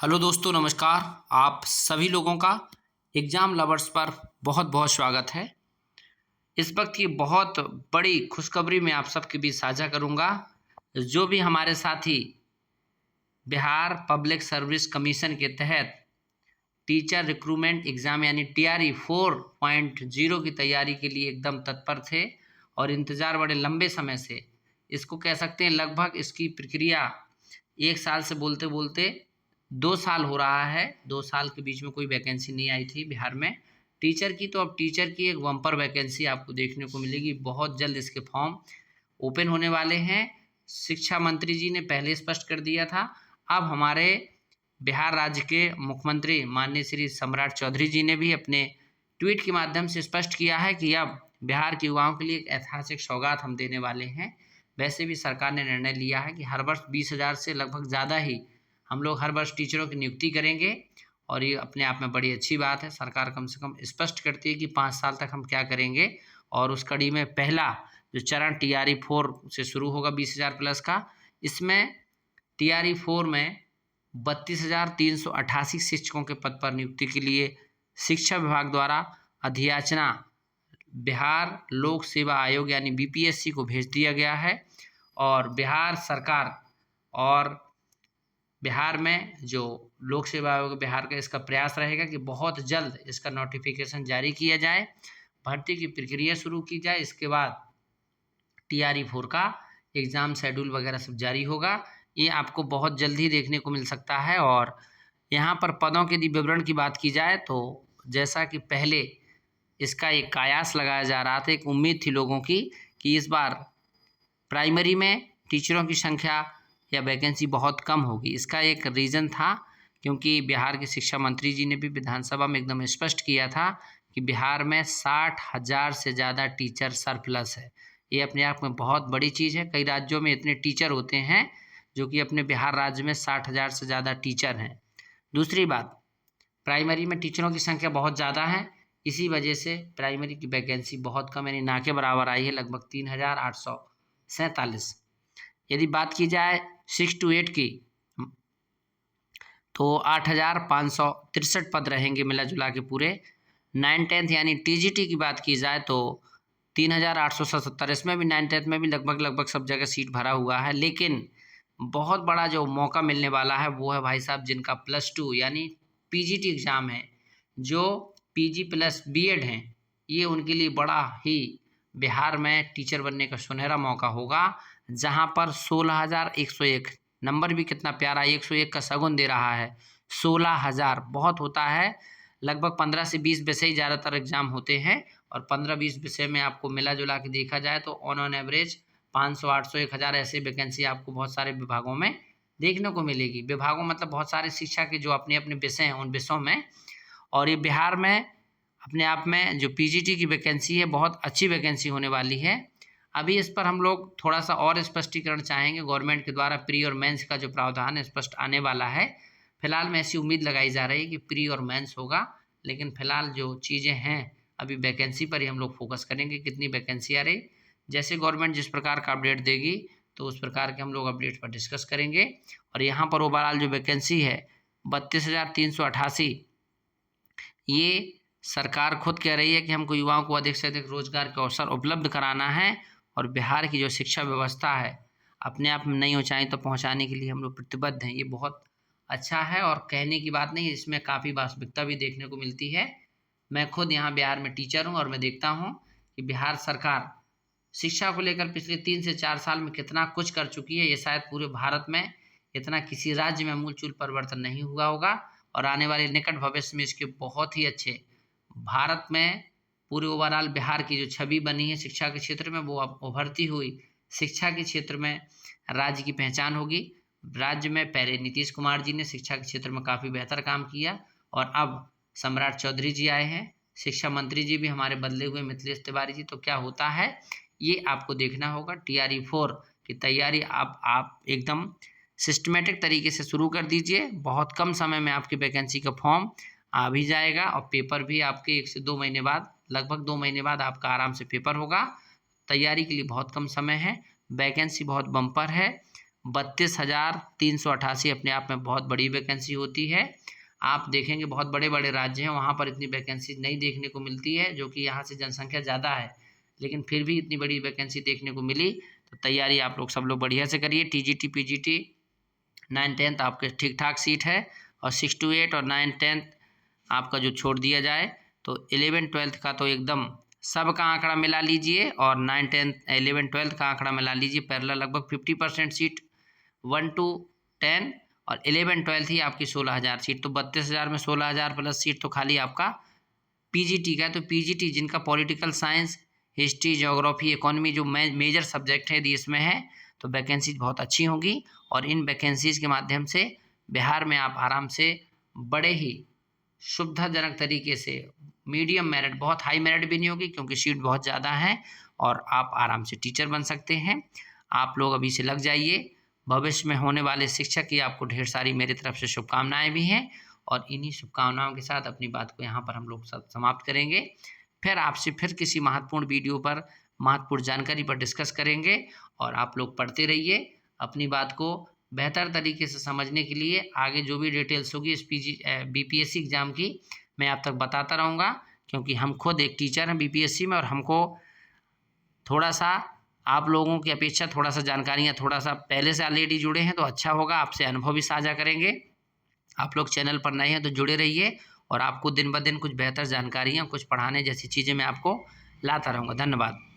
Hello दोस्तों, नमस्कार। आप सभी लोगों का एग्ज़ाम लवर्स पर बहुत बहुत स्वागत है। इस वक्त की बहुत बड़ी खुशखबरी मैं आप सबके बीच साझा करूंगा। जो भी हमारे साथी बिहार पब्लिक सर्विस कमीशन के तहत टीचर रिक्रूटमेंट एग्ज़ाम यानी टीआरई 4.0 की तैयारी के लिए एकदम तत्पर थे और इंतज़ार बड़े लंबे समय से, इसको कह सकते हैं लगभग इसकी प्रक्रिया 1 साल से बोलते बोलते 2 साल हो रहा है। 2 साल के बीच में कोई वैकेंसी नहीं आई थी बिहार में टीचर की। तो अब टीचर की एक बम्पर वैकेंसी आपको देखने को मिलेगी। बहुत जल्द इसके फॉर्म ओपन होने वाले हैं। शिक्षा मंत्री जी ने पहले स्पष्ट कर दिया था। अब हमारे बिहार राज्य के मुख्यमंत्री माननीय श्री सम्राट चौधरी जी ने भी अपने ट्वीट के माध्यम से स्पष्ट किया है कि अब बिहार के युवाओं के लिए एक ऐतिहासिक सौगात हम देने वाले हैं। वैसे भी सरकार ने निर्णय लिया है कि हर वर्ष 20,000 से लगभग ज़्यादा ही हम लोग हर वर्ष टीचरों की नियुक्ति करेंगे और ये अपने आप में बड़ी अच्छी बात है। सरकार कम से कम स्पष्ट करती है कि 5 साल तक हम क्या करेंगे और उस कड़ी में पहला जो चरण टीआरई 4 से शुरू होगा 20,000 प्लस का। इसमें टीआरई 4 में 32,388 शिक्षकों के पद पर नियुक्ति के लिए शिक्षा विभाग द्वारा अधियाचना बिहार लोक सेवा आयोग यानी बीपीएससी को भेज दिया गया है। और बिहार सरकार और बिहार में जो लोक सेवा आयोग बिहार का इसका प्रयास रहेगा कि बहुत जल्द इसका नोटिफिकेशन जारी किया जाए, भर्ती की प्रक्रिया शुरू की जाए। इसके बाद टीआरई 4 का एग्ज़ाम शेड्यूल वगैरह सब जारी होगा। ये आपको बहुत जल्द ही देखने को मिल सकता है। और यहाँ पर पदों के विवरण की बात की जाए तो जैसा कि पहले इसका एक कयास लगाया जा रहा था, एक उम्मीद थी लोगों की कि इस बार प्राइमरी में टीचरों की संख्या या वैकेंसी बहुत कम होगी। इसका एक रीज़न था क्योंकि बिहार के शिक्षा मंत्री जी ने भी विधानसभा में एकदम स्पष्ट किया था कि बिहार में 60,000 से ज़्यादा टीचर सरप्लस है। ये अपने आप में बहुत बड़ी चीज़ है। कई राज्यों में इतने टीचर होते हैं जो कि अपने बिहार राज्य में 60,000 से ज़्यादा टीचर हैं। दूसरी बात, प्राइमरी में टीचरों की संख्या बहुत ज़्यादा है, इसी वजह से प्राइमरी की वैकेंसी बहुत कम यानी ना के बराबर आई है, लगभग 3,847। यदि बात की जाए 6 to 8 की तो 8,563 पद रहेंगे मिला जुला के पूरे। 9-10 यानी टीजीटी की बात की जाए तो 3,877। इसमें भी 9-10 में भी लगभग सब जगह सीट भरा हुआ है। लेकिन बहुत बड़ा जो मौका मिलने वाला है वो है भाई साहब जिनका +2 यानी पीजीटी एग्ज़ाम है, जो पीजी प्लस बीएड हैं, ये उनके लिए बड़ा ही बिहार में टीचर बनने का सुनहरा मौका होगा। जहां पर 16,101 नंबर भी कितना प्यारा, 101 का शगुन दे रहा है। 16,000 बहुत होता है। लगभग 15 से 20 विषय ज़्यादातर एग्जाम होते हैं और 15-20 विषय में आपको मिला जुला के देखा जाए तो ऑन एवरेज 500, 800, 1,000 ऐसे वैकेंसी आपको बहुत सारे विभागों में देखने को मिलेगी। विभागों मतलब बहुत सारे शिक्षा के जो अपने अपने विषय हैं उन विषयों में। और ये बिहार में अपने आप में जो पीजीटी की वैकेंसी है बहुत अच्छी वैकेंसी होने वाली है। अभी इस पर हम लोग थोड़ा सा और स्पष्टीकरण चाहेंगे। गवर्नमेंट के द्वारा प्री और मेंस का जो प्रावधान है स्पष्ट आने वाला है। फिलहाल में ऐसी उम्मीद लगाई जा रही है कि प्री और मेंस होगा, लेकिन फिलहाल जो चीज़ें हैं अभी वैकेंसी पर ही हम लोग फोकस करेंगे, कितनी वैकेंसी आ रही। जैसे गवर्नमेंट जिस प्रकार का अपडेट देगी तो उस प्रकार के हम लोग अपडेट पर डिस्कस करेंगे। और यहाँ पर ओवरऑल जो वैकेंसी है 32,388, ये सरकार खुद कह रही है कि हमको युवाओं को अधिक से अधिक रोजगार के अवसर उपलब्ध कराना है और बिहार की जो शिक्षा व्यवस्था है अपने आप में नई ऊंचाई तो पहुंचाने के लिए हम लोग प्रतिबद्ध हैं। ये बहुत अच्छा है और कहने की बात नहीं, इसमें काफ़ी वास्तविकता भी देखने को मिलती है। मैं खुद यहाँ बिहार में टीचर हूँ और मैं देखता हूँ कि बिहार सरकार शिक्षा को लेकर पिछले 3 से 4 साल में कितना कुछ कर चुकी है। ये शायद पूरे भारत में इतना किसी राज्य में आमूलचूल परिवर्तन नहीं हुआ होगा और आने वाले निकट भविष्य में इसके बहुत ही अच्छे भारत में पूरे ओवरऑल बिहार की जो छवि बनी है शिक्षा के क्षेत्र में वो अब उभरती हुई शिक्षा के क्षेत्र में राज्य की पहचान होगी। राज्य में पहले नीतीश कुमार जी ने शिक्षा के क्षेत्र में काफ़ी बेहतर काम किया और अब सम्राट चौधरी जी आए हैं, शिक्षा मंत्री जी भी हमारे बदले हुए मिथिलेश तिवारी जी। तो क्या होता है ये आपको देखना होगा। टीआरई 4 की तैयारी आप एकदम सिस्टमेटिक तरीके से शुरू कर दीजिए। बहुत कम समय में आपकी वैकेंसी का फॉर्म आ भी जाएगा और पेपर भी आपके 1 से 2 महीने बाद, लगभग 2 महीने बाद आपका आराम से पेपर होगा। तैयारी के लिए बहुत कम समय है, वैकेंसी बहुत बम्पर है। 32,388 अपने आप में बहुत बड़ी वैकेंसी होती है। आप देखेंगे बहुत बड़े बड़े राज्य हैं, वहाँ पर इतनी वैकेंसी नहीं देखने को मिलती है, जो कि यहाँ से जनसंख्या ज़्यादा है, लेकिन फिर भी इतनी बड़ी वैकेंसी देखने को मिली। तो तैयारी आप लोग सब लोग बढ़िया से करिए। TGT PGT 9-10 आपके ठीक ठाक सीट है, और 6 to 8 और 9-10 आपका जो छोड़ दिया जाए, तो 11-12 का तो एकदम सबका आंकड़ा मिला लीजिए, और 9-10 11-12 का आंकड़ा मिला लीजिए। पैरेलल लगभग 50% सीट 1 to 10 और 11-12 ही आपकी 16,000 सीट, तो 32,000 में 16,000 प्लस सीट तो खाली आपका PGT का है। तो PGT जिनका political science, history, geography, economy जो मेजर सब्जेक्ट है यदि इसमें है, तो वैकेंसीज बहुत अच्छी होंगी, और इन वैकेंसीज के माध्यम से बिहार में आप आराम से बड़े ही सुविधाजनक तरीके से, मीडियम मेरिट, बहुत हाई मेरिट भी नहीं होगी क्योंकि सीट बहुत ज़्यादा है, और आप आराम से टीचर बन सकते हैं। आप लोग अभी से लग जाइए। भविष्य में होने वाले शिक्षक की आपको ढेर सारी मेरी तरफ से शुभकामनाएं भी हैं, और इन्हीं शुभकामनाओं के साथ अपनी बात को यहाँ पर हम लोग समाप्त करेंगे। फिर आपसे फिर किसी महत्वपूर्ण वीडियो पर, महत्वपूर्ण जानकारी पर डिस्कस करेंगे, और आप लोग पढ़ते रहिए। अपनी बात को बेहतर तरीके से समझने के लिए आगे जो भी डिटेल्स होगी इस BPSC एग्ज़ाम की, मैं आप तक बताता रहूँगा, क्योंकि हम खुद एक टीचर हैं BPSC में, और हमको थोड़ा सा आप लोगों की अपेक्षा थोड़ा सा जानकारियाँ थोड़ा सा पहले से ऑलरेडी जुड़े हैं, तो अच्छा होगा, आपसे अनुभव भी साझा करेंगे। आप लोग चैनल पर नए हैं तो जुड़े रहिए, और आपको दिन ब दिन कुछ बेहतर जानकारियाँ, कुछ पढ़ाने जैसी चीज़ें मैं आपको लाता रहूँगा। धन्यवाद।